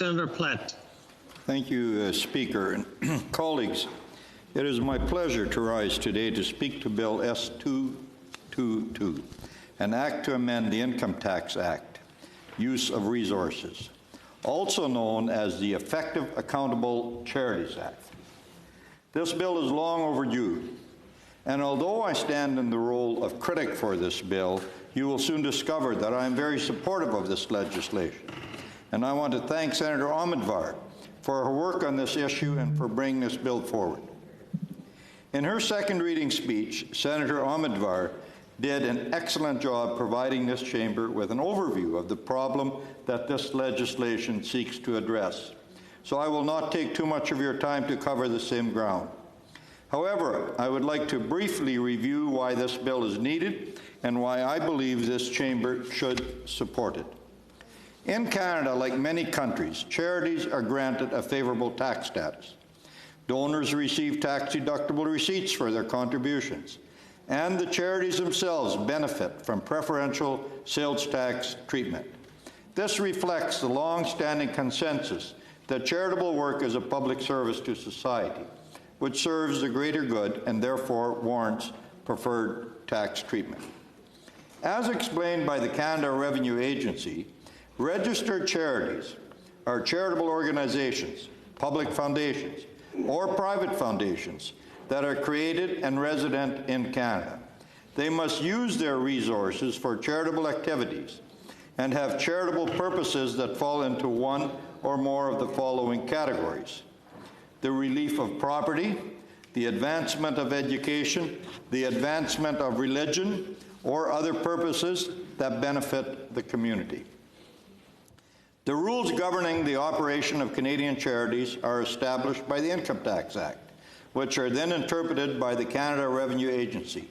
Senator Plett. Thank you, Speaker. And colleagues, it is my pleasure to rise today to speak to Bill S-222, an act to amend the Income Tax Act, Use of Resources, also known as the Effective Accountable Charities Act. This bill is long overdue, and although I stand in the role of critic for this bill, you will soon discover that I am very supportive of this legislation. And I want to thank Senator Omidyar for her work on this issue and for bringing this bill forward. In her second reading speech, Senator Omidyar did an excellent job providing this chamber with an overview of the problem that this legislation seeks to address. So I will not take too much of your time to cover the same ground. However, I would like to briefly review why this bill is needed and why I believe this chamber should support it. In Canada, like many countries, charities are granted a favorable tax status. Donors receive tax-deductible receipts for their contributions, and the charities themselves benefit from preferential sales tax treatment. This reflects the long-standing consensus that charitable work is a public service to society, which serves the greater good and therefore warrants preferred tax treatment. As explained by the Canada Revenue Agency, registered charities are charitable organizations, public foundations, or private foundations that are created and resident in Canada. They must use their resources for charitable activities and have charitable purposes that fall into one or more of the following categories: the relief of property, the advancement of education, the advancement of religion, or other purposes that benefit the community. The rules governing the operation of Canadian charities are established by the Income Tax Act, which are then interpreted by the Canada Revenue Agency.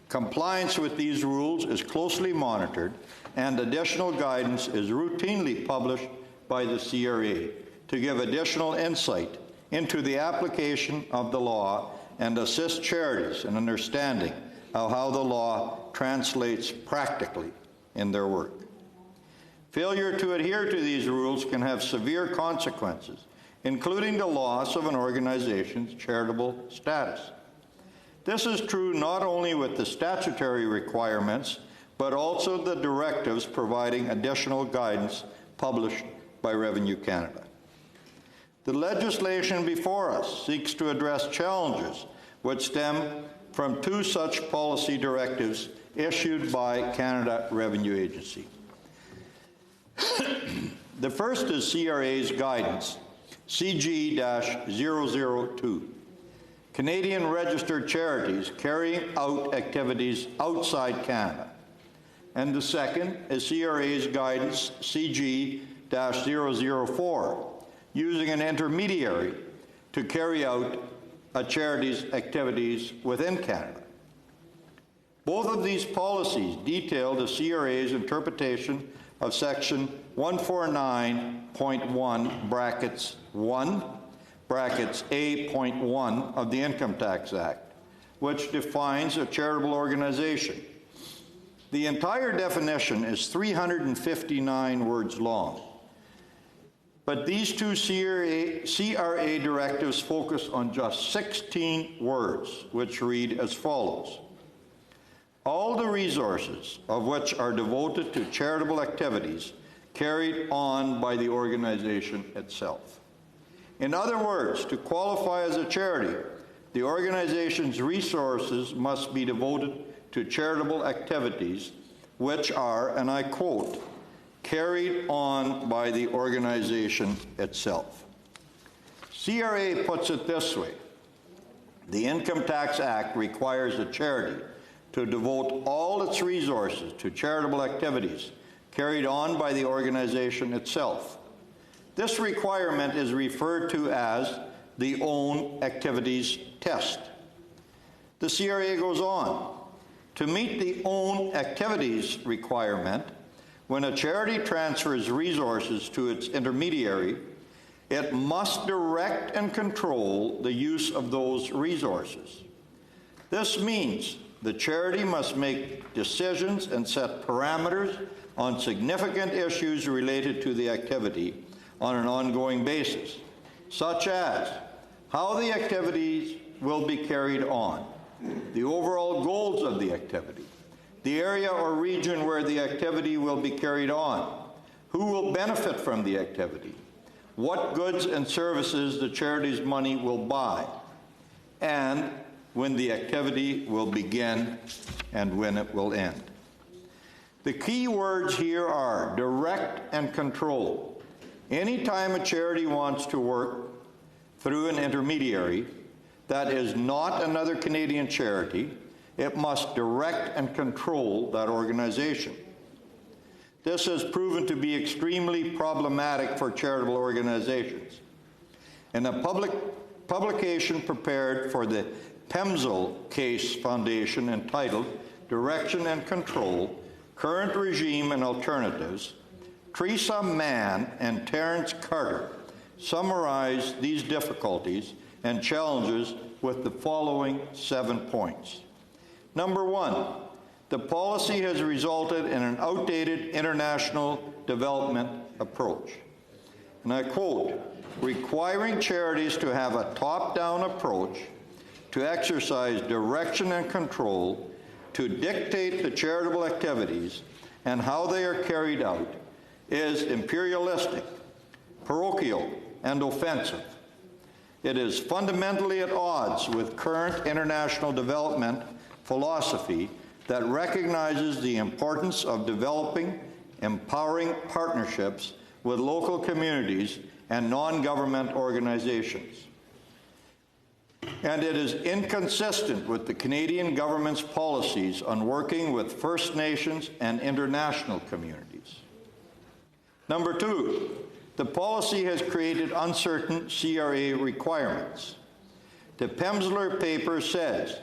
Compliance with these rules is closely monitored, and additional guidance is routinely published by the CRA to give additional insight into the application of the law and assist charities in understanding of how the law translates practically in their work. Failure to adhere to these rules can have severe consequences, including the loss of an organization's charitable status. This is true not only with the statutory requirements, but also the directives providing additional guidance published by Revenue Canada. The legislation before us seeks to address challenges which stem from two such policy directives issued by Canada Revenue Agency. The first is CRA's guidance, CG-002, Canadian registered charities carrying out activities outside Canada. And the second is CRA's guidance, CG-004, using an intermediary to carry out a charity's activities within Canada. Both of these policies detail the CRA's interpretation of Section 149.1 brackets 1 brackets A.1 of the Income Tax Act, which defines a charitable organization. The entire definition is 359 words long, but these two CRA directives focus on just 16 words, which read as follows: all the resources of which are devoted to charitable activities carried on by the organization itself. In other words, to qualify as a charity, the organization's resources must be devoted to charitable activities which are, and I quote, carried on by the organization itself. CRA puts it this way: the Income Tax Act requires a charity to devote all its resources to charitable activities carried on by the organization itself. This requirement is referred to as the Own Activities Test. The CRA goes on: to meet the Own Activities requirement, when a charity transfers resources to its intermediary, it must direct and control the use of those resources. This means the charity must make decisions and set parameters on significant issues related to the activity on an ongoing basis, such as how the activities will be carried on, the overall goals of the activity, the area or region where the activity will be carried on, who will benefit from the activity, what goods and services the charity's money will buy, and when the activity will begin and when it will end. The key words here are direct and control. Anytime a charity wants to work through an intermediary that is not another Canadian charity, it must direct and control that organization. This has proven to be extremely problematic for charitable organizations. In a publication prepared for the Pemsl Case Foundation entitled Direction and Control, Current Regime and Alternatives, Teresa Mann and Terence Carter summarize these difficulties and challenges with the following 7 points. Number 1, the policy has resulted in an outdated international development approach. And I quote, requiring charities to have a top-down approach, to exercise direction and control, to dictate the charitable activities and how they are carried out, is imperialistic, parochial, and offensive. It is fundamentally at odds with current international development philosophy that recognizes the importance of developing, empowering partnerships with local communities and non-government organizations. And it is inconsistent with the Canadian government's policies on working with First Nations and international communities. Number 2, the policy has created uncertain CRA requirements. The Pemsl paper says,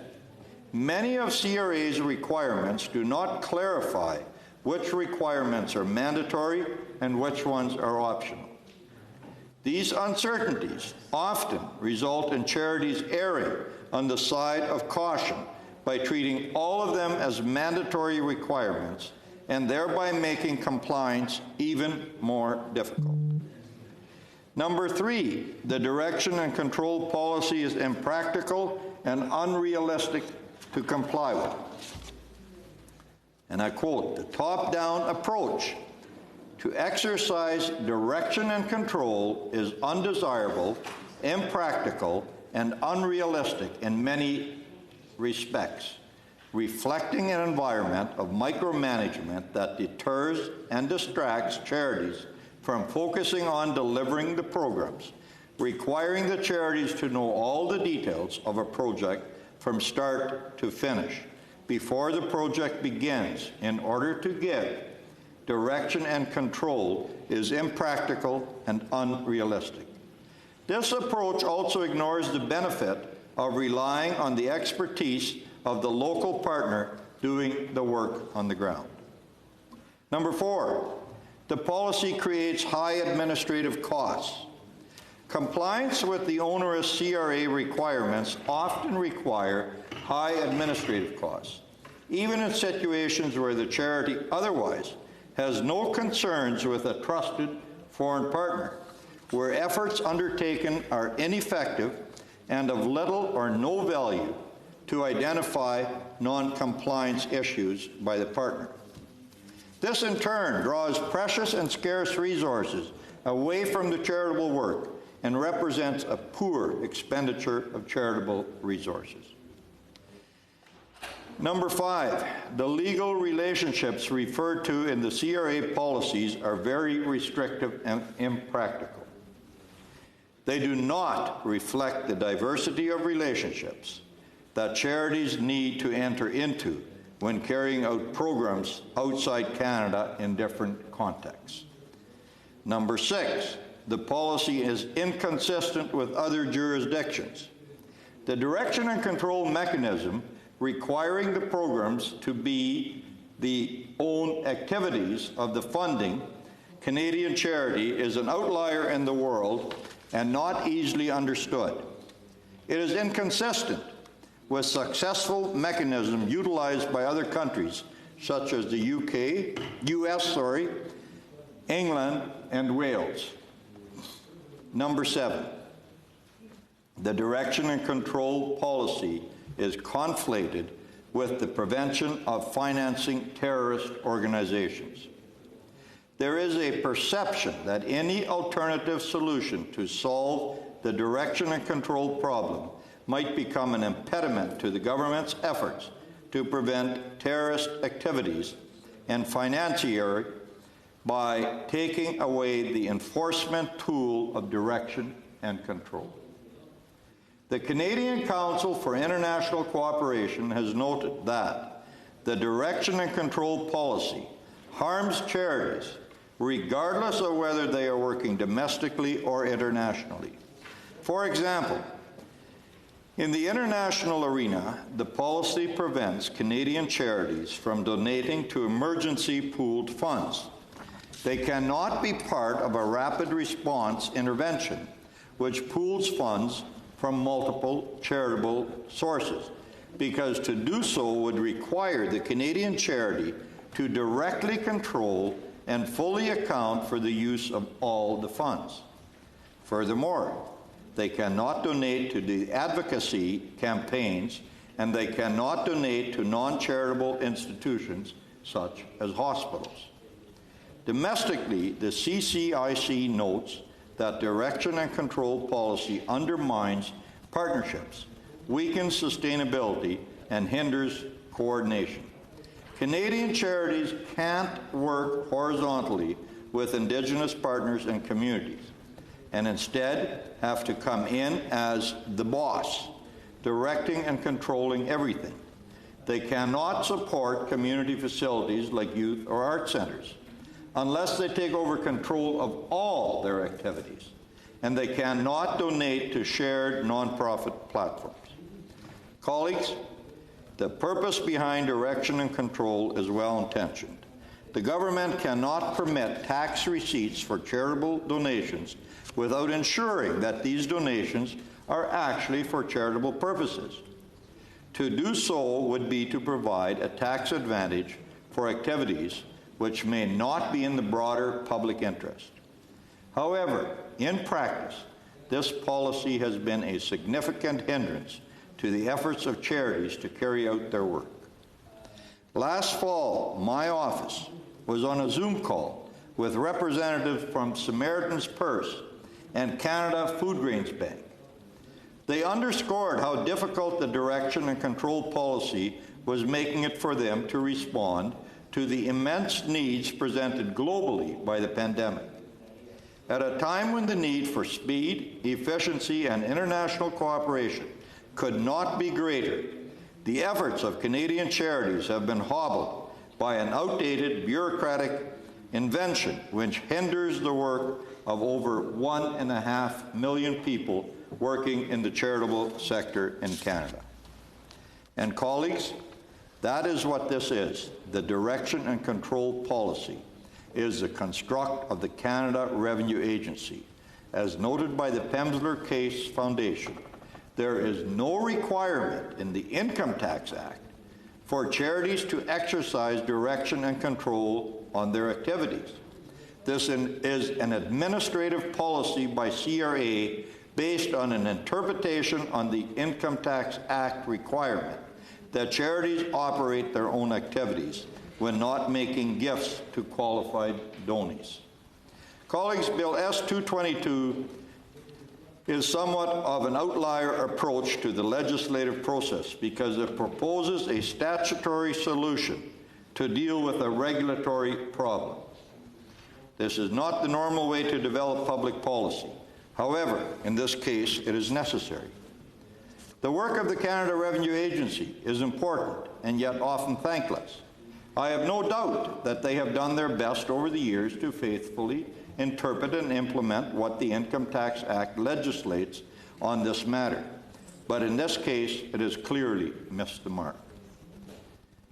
many of CRA's requirements do not clarify which requirements are mandatory and which ones are optional. These uncertainties often result in charities erring on the side of caution by treating all of them as mandatory requirements and thereby making compliance even more difficult. Number 3, the direction and control policy is impractical and unrealistic to comply with. And I quote, the top-down approach to exercise direction and control is undesirable, impractical, and unrealistic in many respects, reflecting an environment of micromanagement that deters and distracts charities from focusing on delivering the programs, requiring the charities to know all the details of a project from start to finish before the project begins in order to give direction and control is impractical and unrealistic. This approach also ignores the benefit of relying on the expertise of the local partner doing the work on the ground. Number 4, the policy creates high administrative costs. Compliance with the onerous CRA requirements often require high administrative costs, even in situations where the charity otherwise has no concerns with a trusted foreign partner, where efforts undertaken are ineffective and of little or no value to identify non-compliance issues by the partner. This in turn draws precious and scarce resources away from the charitable work and represents a poor expenditure of charitable resources. Number 5, the legal relationships referred to in the CRA policies are very restrictive and impractical. They do not reflect the diversity of relationships that charities need to enter into when carrying out programs outside Canada in different contexts. Number 6, the policy is inconsistent with other jurisdictions. The direction and control mechanism requiring the programs to be the own activities of the funding Canadian charity is an outlier in the world and not easily understood. It is inconsistent with successful mechanisms utilized by other countries such as the US, England, and Wales. Number 7, the direction and control policy is conflated with the prevention of financing terrorist organizations. There is a perception that any alternative solution to solve the direction and control problem might become an impediment to the government's efforts to prevent terrorist activities and financier by taking away the enforcement tool of direction and control. The Canadian Council for International Cooperation has noted that the direction and control policy harms charities regardless of whether they are working domestically or internationally. For example, in the international arena, the policy prevents Canadian charities from donating to emergency pooled funds. They cannot be part of a rapid response intervention, which pools funds from multiple charitable sources, because to do so would require the Canadian charity to directly control and fully account for the use of all the funds. Furthermore, they cannot donate to the advocacy campaigns, and they cannot donate to non-charitable institutions such as hospitals. Domestically, the CCIC notes that direction and control policy undermines partnerships, weakens sustainability, and hinders coordination. Canadian charities can't work horizontally with Indigenous partners and communities, and instead have to come in as the boss, directing and controlling everything. They cannot support community facilities like youth or art centers unless they take over control of all their activities, and they cannot donate to shared nonprofit platforms. Colleagues, the purpose behind direction and control is well-intentioned. The government cannot permit tax receipts for charitable donations without ensuring that these donations are actually for charitable purposes. To do so would be to provide a tax advantage for activities which may not be in the broader public interest. However, in practice, this policy has been a significant hindrance to the efforts of charities to carry out their work. Last fall, my office was on a Zoom call with representatives from Samaritan's Purse and Canada Food Grains Bank. They underscored how difficult the direction and control policy was making it for them to respond to the immense needs presented globally by the pandemic. At a time when the need for speed, efficiency, and international cooperation could not be greater, the efforts of Canadian charities have been hobbled by an outdated bureaucratic invention which hinders the work of over 1.5 million people working in the charitable sector in Canada. And colleagues, that is what this is. The direction and control policy is the construct of the Canada Revenue Agency. As noted by the Pemsler Case Foundation, there is no requirement in the Income Tax Act for charities to exercise direction and control on their activities. This is an administrative policy by CRA based on an interpretation on the Income Tax Act requirement that charities operate their own activities when not making gifts to qualified donees. Colleagues, Bill S-222 is somewhat of an outlier approach to the legislative process because it proposes a statutory solution to deal with a regulatory problem. This is not the normal way to develop public policy. However, in this case, it is necessary. The work of the Canada Revenue Agency is important and yet often thankless. I have no doubt that they have done their best over the years to faithfully interpret and implement what the Income Tax Act legislates on this matter. But in this case, it has clearly missed the mark.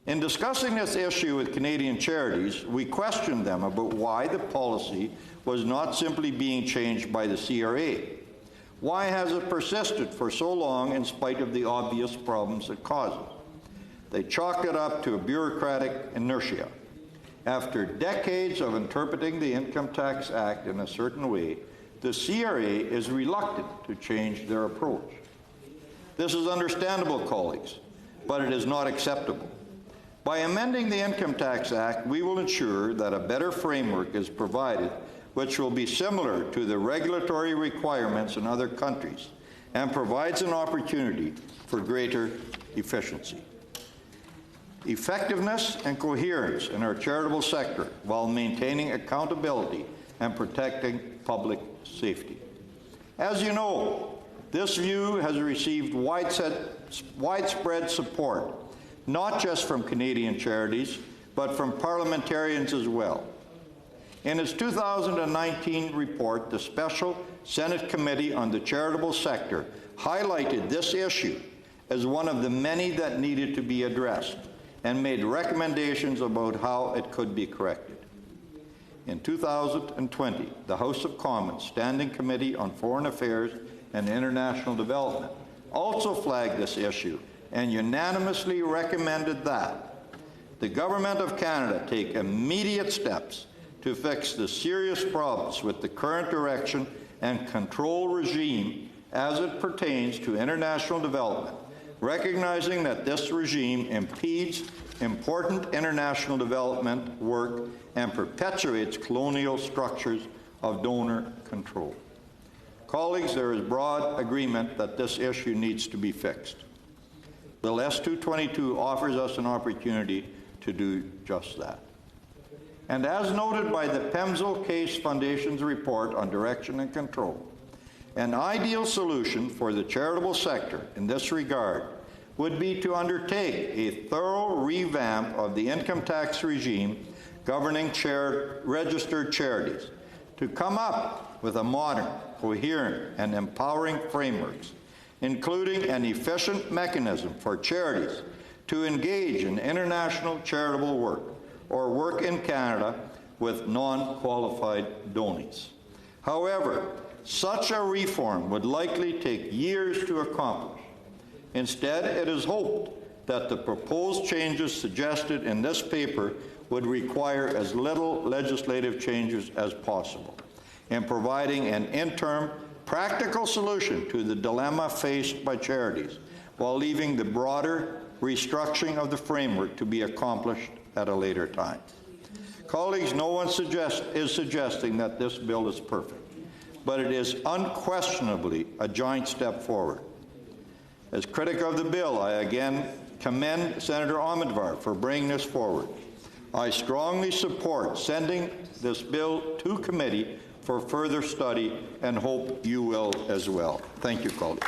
In discussing this issue with Canadian charities, we questioned them about why the policy was not simply being changed by the CRA. Why has it persisted for so long in spite of the obvious problems it causes? They chalked it up to a bureaucratic inertia. After decades of interpreting the Income Tax Act in a certain way, the CRA is reluctant to change their approach. This is understandable, colleagues, but it is not acceptable. By amending the Income Tax Act, we will ensure that a better framework is provided which will be similar to the regulatory requirements in other countries and provides an opportunity for greater efficiency, effectiveness, and coherence in our charitable sector while maintaining accountability and protecting public safety. As you know, this view has received widespread support, not just from Canadian charities, but from parliamentarians as well. In its 2019 report, the Special Senate Committee on the Charitable Sector highlighted this issue as one of the many that needed to be addressed and made recommendations about how it could be corrected. In 2020, the House of Commons Standing Committee on Foreign Affairs and International Development also flagged this issue and unanimously recommended that the Government of Canada take immediate steps to fix the serious problems with the current direction and control regime as it pertains to international development, recognizing that this regime impedes important international development work and perpetuates colonial structures of donor control. Colleagues, there is broad agreement that this issue needs to be fixed. Bill S-222 offers us an opportunity to do just that. And as noted by the Pemsel Case Foundation's report on direction and control, an ideal solution for the charitable sector in this regard would be to undertake a thorough revamp of the income tax regime governing registered charities, to come up with a modern, coherent, and empowering frameworks, including an efficient mechanism for charities to engage in international charitable work or work in Canada with non-qualified donees. However, such a reform would likely take years to accomplish. Instead, it is hoped that the proposed changes suggested in this paper would require as little legislative changes as possible in providing an interim, practical solution to the dilemma faced by charities, while leaving the broader restructuring of the framework to be accomplished at a later time. Colleagues, no one is suggesting that this bill is perfect, but it is unquestionably a giant step forward. As critic of the bill, I again commend Senator Amidvar for bringing this forward. I strongly support sending this bill to committee for further study and hope you will as well. Thank you, colleagues.